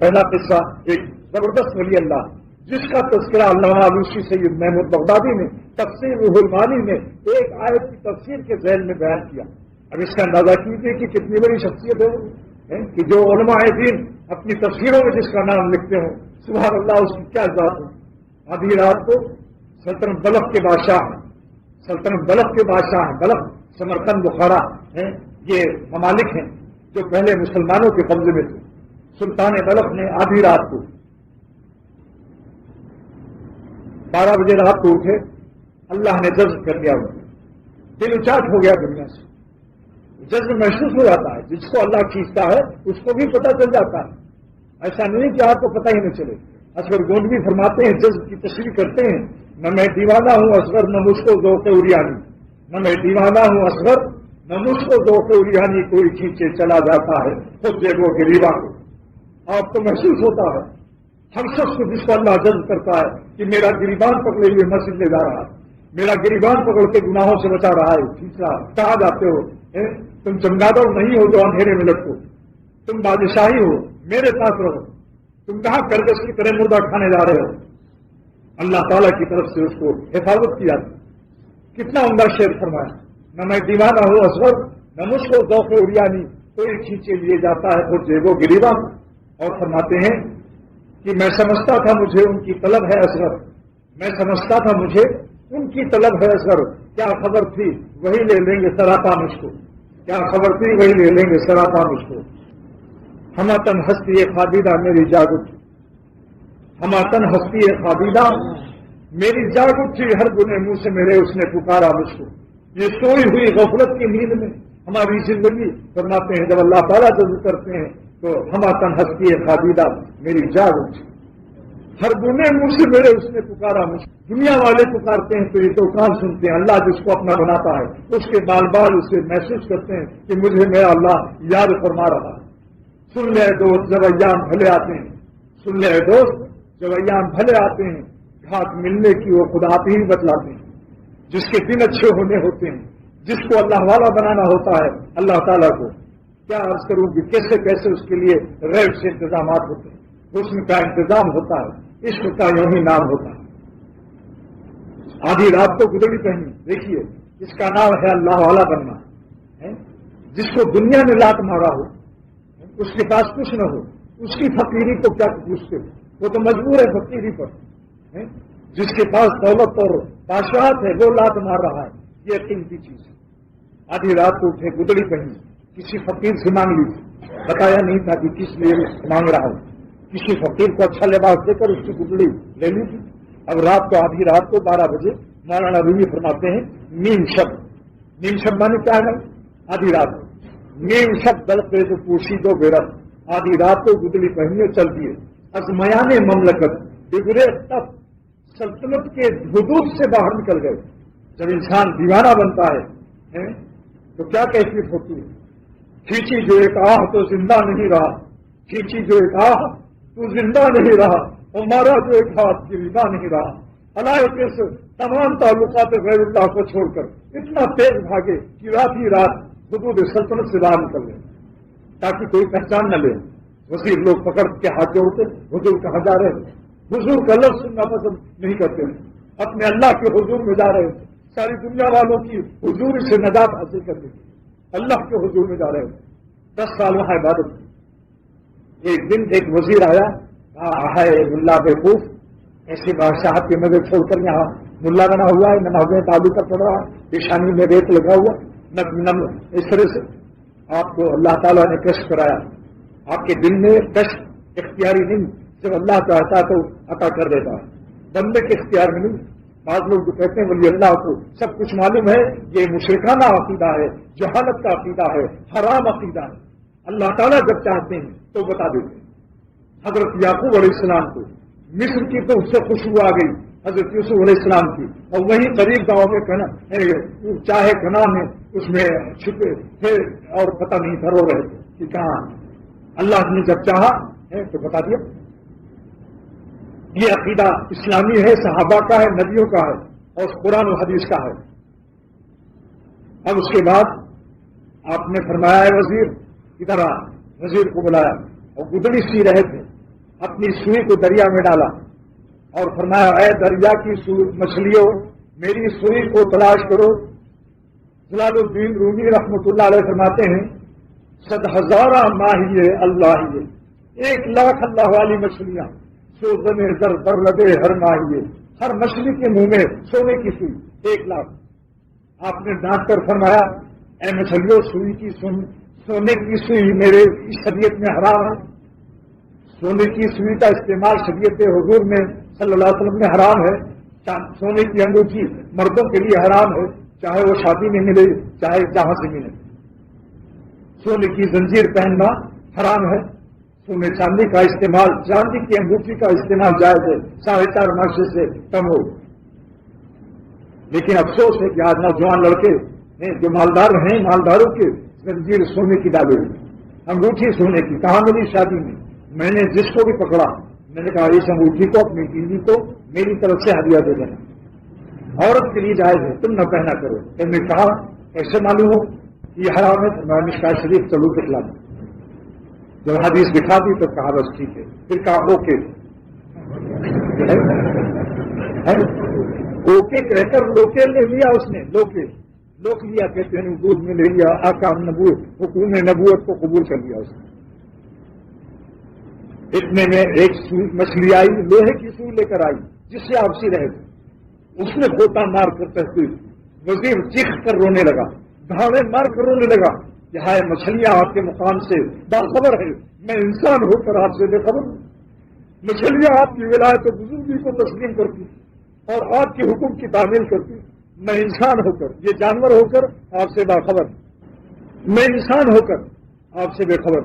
پہلا قصہ ایک زبردست ولی اللہ جس کا تذکرہ علامہ علوسی سید محمود بغدادی نے تفسیر روح المعانی میں ایک آیت کی تفسیر کے ذیل میں بیان کیا. اب اس کا اندازہ کیجیے کہ کتنی بڑی شخصیت ہے کہ جو علماء دین اپنی تفسیروں میں جس کا نام لکھتے ہوں. سبحان اللہ، اس کی کیا ذات ہو. آدھی رات کو سلطنت بلخ کے بادشاہ ہیں. بلخ، سمرقند، بخارا ہیں، یہ ممالک ہیں جو پہلے مسلمانوں کے قبضے میں تھے. سلطان بلخ نے آدھی رات کو 12 بجے رات کو اٹھے. اللہ نے جذب کر دیا، دل اچاٹ ہو گیا دنیا سے. جذب محسوس ہو جاتا ہے، جس کو اللہ کھینچتا ہے اس کو بھی پتہ چل جاتا ہے. ایسا نہیں کہ آپ کو پتہ ہی نہ چلے. اصغر گونڈوی فرماتے ہیں، جذب کی تشریح کرتے ہیں، نہ میں دیوانہ ہوں اصغر نہ مجھ کو ذوق عریانی. نہ میں دیوانہ ہوں اصغر نہ مجھ کو ذوق عریانی. کوئی کھینچے چلا جاتا ہے خود جیبوں کے ریوا کو. آپ کو محسوس ہوتا ہے ہر شخص کو جس کو اللہ جذب کرتا ہے کہ میرا گریبان پکڑے ہوئے مسجد لے جا رہا ہے، میرا گریبان پکڑ کے گناہوں سے بچا رہا ہے. کھینچ رہا. کہاں جاتے ہو؟ تم چمگادڑ نہیں ہو جو اندھیرے میں لٹکو. تم بادشاہی ہو، میرے ساتھ رہو. تم کہاں کرگس کی طرح مردہ کھانے جا رہے ہو؟ اللہ تعالیٰ کی طرف سے اس کو حفاظت کی جاتی. کتنا عمدہ شعر فرمایا. نہ میں دیوانہ ہوں اصغر نہ مجھ کو ذوق عریانی. کوئی کھینچے لیے جاتا ہے خود جیبو گریباں. اور فرماتے ہیں کہ میں سمجھتا تھا مجھے ان کی طلب ہے اصغر. میں سمجھتا تھا مجھے ان کی طلب ہے اصغر. کیا خبر تھی وہی لے لیں گے سراپا مجھ کو. کیا خبر تھی وہی لے لیں گے سراپا مجھ کو. ہماتن ہستی خابیدہ میری جاگ اٹھی. ہماتن ہستی خابیدہ میری جاگ اٹھی. ہر گنے منہ سے میرے اس نے پکارا مجھ کو. یہ سوئی ہوئی غفلت کی نیند میں ہماری زندگی فرماتے ہیں جب اللہ تعالیٰ جذب کرتے ہیں تو ہماتن ہستی خابیدہ میری جاگ اٹھی. ہر گنے منہ سے میرے اس نے پکارا مجھ کو. دنیا والے پکارتے ہیں تو یہ تو کان سنتے ہیں. اللہ جس کو اپنا بناتا ہے اس کے بال بال اسے محسوس کرتے ہیں کہ مجھے میرا اللہ یاد فرما رہا ہے. سن لے دوست جب ایام بھلے آتے ہیں. سن لے دوست جب ایام بھلے آتے ہیں. گھاٹ ملنے کی وہ خود آپ ہی بتلاتے ہیں. جس کے دن اچھے ہونے ہوتے ہیں، جس کو اللہ والا بنانا ہوتا ہے اللہ تعالیٰ کو، کیا عرض کروں کہ کیسے کیسے اس کے لیے غیب سے انتظامات ہوتے ہیں. حسن کا انتظام ہوتا ہے، عشق کا یوں ہی نام ہوتا ہے. آدھی رات کو گزری پہنی. دیکھیے اس کا نام ہے اللہ والا بننا. جس کو دنیا نے لات مارا ہو، اس کے پاس کچھ نہ ہو، اس کی فقیری کو کیا پوچھتے ہو؟ وہ تو مجبور ہے فقیری پر. جس کے پاس دولت اور بادشاہت ہے وہ لات مار رہا ہے. یہ قیمتی چیز ہے. آدھی رات کو اٹھے گدڑی پہنی. کسی فقیر سے مانگ لی. بتایا نہیں تھا کہ کس لیے مانگ رہا ہوں. کسی فقیر کو اچھا لباس دے کر اس کی گدڑی لے لی تھی. اب رات کو آدھی رات کو 12 بجے مولانا رومی فرماتے ہیں نیم شب. نیم شب مانے کیا ہے؟ آدھی رات. نیم شب دل پہ تو پوشی دو بیرت. آدھی رات کو گدڑی پہنی اور چل دیے. ازمیان مملکت بگڑے تب سلطنت کے حدود سے باہر نکل گئے. جب انسان دیوانہ بنتا ہے تو کیا کیفیت ہوتی ہے؟ کھینچی جو ایک آہ تو زندہ نہیں رہا. کھینچی جو ایک آہ تو زندہ نہیں رہا. اور مارا جو ایک ہاتھ گریباں نہیں رہا. علائق سے تمام تعلقات غیر اللہ کو چھوڑ کر اتنا تیز بھاگے کہ رات ہی رات حدود سلطنت سے باہر نکل گئے تاکہ کوئی پہچان نہ لے. وزیر لوگ پکڑ کے ہاتھ جوڑتے حضور کہاں جا رہے ہیں؟ حضور کا لفظ سننا پسند نہیں کرتے. اپنے اللہ کے حضور میں جا رہے ہیں. ساری دنیا والوں کی حضور سے نجات حاصل کرنے کی اللہ کے حضور میں جا رہے ہیں. 10 سال وہاں عبادت کی. ایک دن ایک وزیر آیا، ہے ملا بیوقوف، ایسے بادشاہت کی نظر چھوڑ کر یہاں ملا بنا ہوا ہے، نمازیں تعلق کر پڑ رہا ہے، پیشانی میں ریت لگا ہوا نم اس طرح سے آپ کو اللہ تعالیٰ نے کشف کرایا. آپ کے دل میں کشف اختیاری نہیں، جب اللہ چاہتا تو عطا کر دیتا ہے، بندے کے اختیار میں نہیں. بعض لوگ جو کہتے ہیں ولی اللہ کو سب کچھ معلوم ہے، یہ مشرکانہ عقیدہ ہے، جہالت کا عقیدہ ہے، حرام عقیدہ ہے. اللہ تعالیٰ جب چاہتے ہیں تو بتا دیتے ہیں. حضرت یعقوب علیہ السلام کو مصر کی تو اس سے خوشبو آ گئی حضرت یوسف علیہ السلام کی، اور وہیں قریب گاؤں میں کنا چاہے کنا میں اس میں چھپے تھے اور پتہ نہیں تھا، رو رہے تھے کہ کہاں. اللہ نے جب چاہا تو بتا دیا. یہ عقیدہ اسلامی ہے، صحابہ کا ہے، نبیوں کا ہے اور قرآن و حدیث کا ہے. اب اس کے بعد آپ نے فرمایا ہے وزیر ادھر آ. وزیر کو بلایا اور گدڑی سی رہے تھے. اپنی سوئی کو دریا میں ڈالا اور فرمایا اے دریا کی مچھلیوں میری سوئی کو تلاش کرو. جلال الدین رومی رحمۃ اللہ علیہ فرماتے ہیں 100,000 ماہیے اللہ ہی 1,00,000 اللہ والی مچھلیاں سوزن در در لگے ہر ماہیے. ہر مچھلی کے منہ میں سونے کی سوئی 1,00,000. آپ نے ڈانٹ کر فرمایا اے مچھلیوں سونے کی سوئی میرے شریعت میں حرام ہے. سونے کی سوئی کا استعمال شریعت حضور میں صلی اللہ علیہ وسلم میں حرام ہے. سونے کی انگوٹھی مردوں کے لیے حرام ہے چاہے وہ شادی میں ملے چاہے جہاں سے ملے. سونے کی زنجیر پہننا حرام ہے. سونے چاندی کا استعمال چاندی کی انگوٹھی کا استعمال جائز ہے 4.5 معاشرے سے کم ہو. لیکن افسوس ہے کہ آج نوجوان لڑکے ہیں جو مالدار ہیں مالداروں کے زنجیر سونے کی ڈالے انگوٹھی سونے کی. کہاں ملی شادی میں میں نے جس کو بھی پکڑا میں نے کہا اس انگوٹھی کو اپنی بیوی کو میری طرف سے ہدیہ دے دینا. عورت کے لیے جائز ہے تم نہ پہنا کرو. میں نے کہا ایسے معلوم ہو یہ حرام ہے. میں مشکات شریف چلو دکھلا دوں. جب حدیث دکھا دی تو کہا بس ٹھیک ہے. پھر کہا اوکے اوکے کہہ کر لوکے لے لیا. اس نے لوک لیا کہتے ہیں دودھ میں لے لیا. آقا حکومت نبوت کو قبول کر لیا. اس نے اتنے میں ایک مچھلی آئی لوہے کی سوئی لے کر آئی جس سے آپسی رہے تھے. اس نے گوتا مار کر کہتے وزیر چیخ کر رونے لگا دھاڑے مار کر رونے لگا کہ ہائے مچھلیاں آپ کے مقام سے باخبر ہے میں انسان ہو کر آپ سے بے خبر ہوں. مچھلیاں آپ کی ولایت و بزرگی کو تسلیم کرتی اور آپ کے حکم کی تعمیل کرتی. میں انسان ہو کر یہ جانور ہو کر آپ سے باخبر. میں انسان ہو کر آپ سے بے خبر.